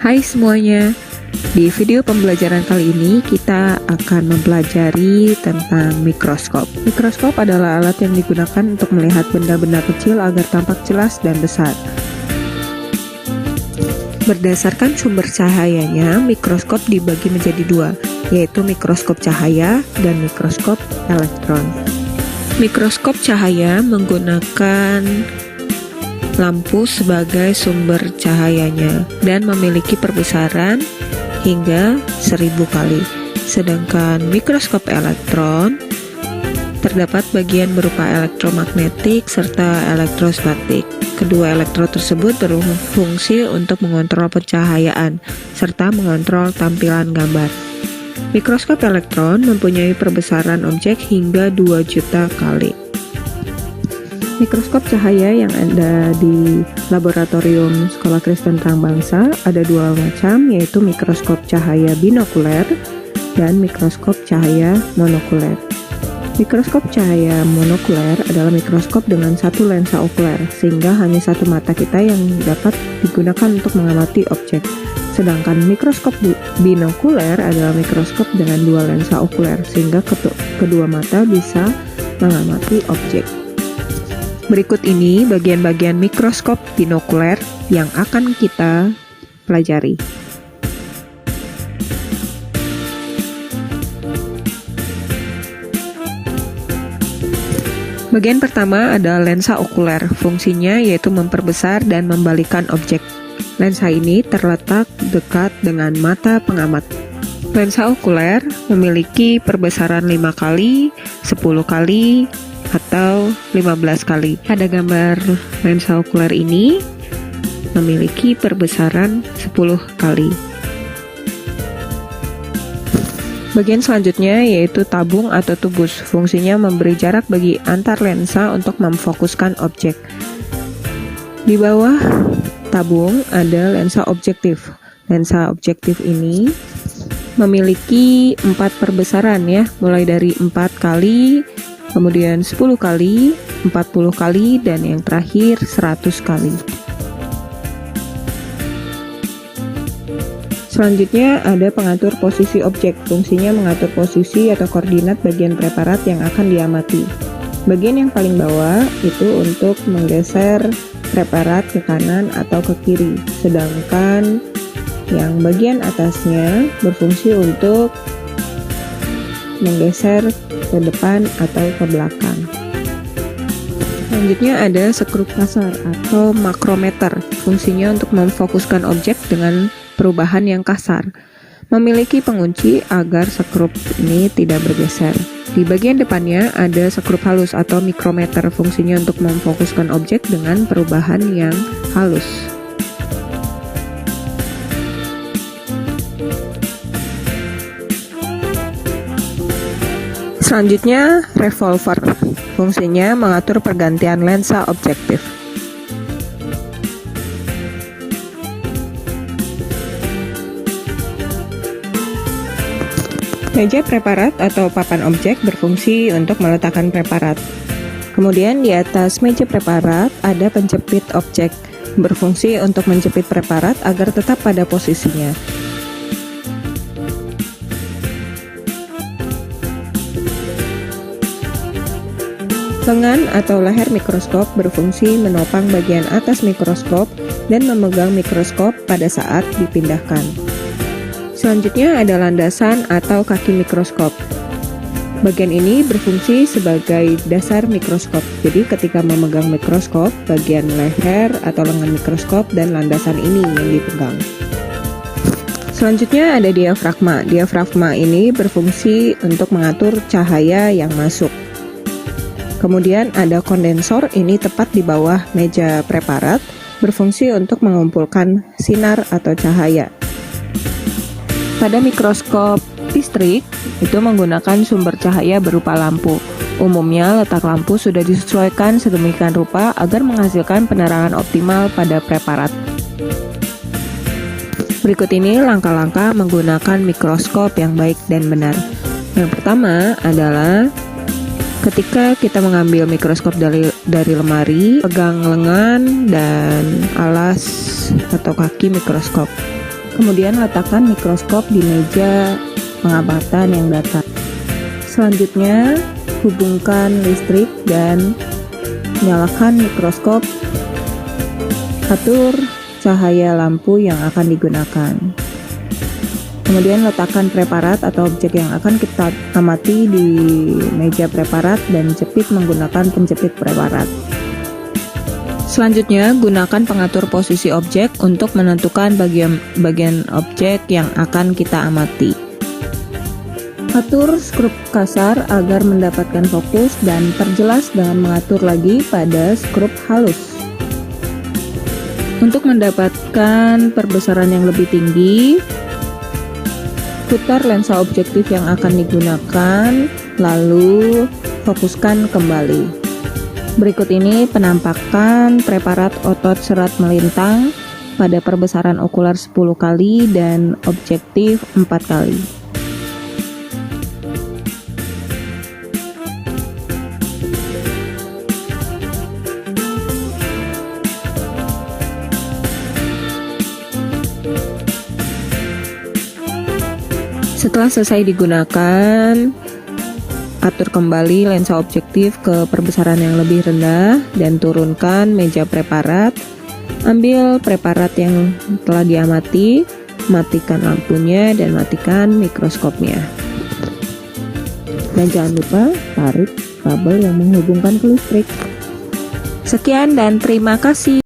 Hai semuanya, di video pembelajaran kali ini kita akan mempelajari tentang mikroskop. Mikroskop adalah alat yang digunakan untuk melihat benda-benda kecil agar tampak jelas dan besar. Berdasarkan sumber cahayanya, mikroskop dibagi menjadi dua, yaitu mikroskop cahaya dan mikroskop elektron. Mikroskop cahaya menggunakan lampu sebagai sumber cahayanya dan memiliki perbesaran hingga 1000 kali. Sedangkan mikroskop elektron terdapat bagian berupa elektromagnetik serta elektrostatik. Kedua elektrod tersebut berfungsi untuk mengontrol pencahayaan serta mengontrol tampilan gambar. Mikroskop elektron mempunyai perbesaran objek hingga 2 juta kali. Mikroskop cahaya yang ada di laboratorium Sekolah Kristen Terang Bangsa ada dua macam, yaitu mikroskop cahaya binokuler dan mikroskop cahaya monokuler. Mikroskop cahaya monokuler adalah mikroskop dengan satu lensa okuler, sehingga hanya satu mata kita yang dapat digunakan untuk mengamati objek. Sedangkan mikroskop binokuler adalah mikroskop dengan dua lensa okuler, sehingga kedua mata bisa mengamati objek. Berikut ini bagian-bagian mikroskop binokuler yang akan kita pelajari. Bagian pertama ada lensa okuler. Fungsinya yaitu memperbesar dan membalikan objek. Lensa ini terletak dekat dengan mata pengamat. Lensa okuler memiliki perbesaran 5 kali, 10 kali, atau 15 kali. Pada gambar lensa okuler ini memiliki perbesaran 10 kali. Bagian selanjutnya yaitu tabung atau tubus. Fungsinya memberi jarak bagi antar lensa untuk memfokuskan objek. Di bawah tabung ada lensa objektif. Lensa objektif ini memiliki 4 perbesaran ya, mulai dari 4 kali, kemudian 10 kali, 40 kali, dan yang terakhir 100 kali. Selanjutnya ada pengatur posisi objek. Fungsinya mengatur posisi atau koordinat bagian preparat yang akan diamati. Bagian yang paling bawah itu untuk menggeser preparat ke kanan atau ke kiri. Sedangkan yang bagian atasnya berfungsi untuk menggeser ke depan atau ke belakang. Selanjutnya ada sekrup kasar atau makrometer. Fungsinya untuk memfokuskan objek dengan perubahan yang kasar. Memiliki pengunci agar sekrup ini tidak bergeser. Di bagian depannya ada sekrup halus atau mikrometer. Fungsinya untuk memfokuskan objek dengan perubahan yang halus. Selanjutnya, revolver. Fungsinya mengatur pergantian lensa objektif. Meja preparat atau papan objek berfungsi untuk meletakkan preparat. Kemudian di atas meja preparat ada penjepit objek. Berfungsi untuk menjepit preparat agar tetap pada posisinya. Lengan atau leher mikroskop berfungsi menopang bagian atas mikroskop dan memegang mikroskop pada saat dipindahkan. Selanjutnya ada landasan atau kaki mikroskop. Bagian ini berfungsi sebagai dasar mikroskop. Jadi ketika memegang mikroskop, bagian leher atau lengan mikroskop dan landasan ini yang dipegang. Selanjutnya ada diafragma. Diafragma ini berfungsi untuk mengatur cahaya yang masuk. Kemudian ada kondensor, ini tepat di bawah meja preparat, berfungsi untuk mengumpulkan sinar atau cahaya. Pada mikroskop listrik, itu menggunakan sumber cahaya berupa lampu. Umumnya letak lampu sudah disesuaikan sedemikian rupa agar menghasilkan penerangan optimal pada preparat. Berikut ini langkah-langkah menggunakan mikroskop yang baik dan benar. Yang pertama adalah ketika kita mengambil mikroskop dari lemari, pegang lengan dan alas atau kaki mikroskop. Kemudian letakkan mikroskop di meja pengamatan yang datar. Selanjutnya, hubungkan listrik dan nyalakan mikroskop. Atur cahaya lampu yang akan digunakan. Kemudian letakkan preparat atau objek yang akan kita amati di meja preparat dan jepit menggunakan penjepit preparat. Selanjutnya, gunakan pengatur posisi objek untuk menentukan bagian objek yang akan kita amati. Atur skrup kasar agar mendapatkan fokus dan perjelas dengan mengatur lagi pada skrup halus. Untuk mendapatkan perbesaran yang lebih tinggi, putar lensa objektif yang akan digunakan, lalu fokuskan kembali. Berikut ini penampakan preparat otot serat melintang pada perbesaran okular 10 kali dan objektif 4 kali. Setelah selesai digunakan, atur kembali lensa objektif ke perbesaran yang lebih rendah dan turunkan meja preparat. Ambil preparat yang telah diamati, matikan lampunya dan matikan mikroskopnya. Dan jangan lupa tarik kabel yang menghubungkan ke listrik. Sekian dan terima kasih.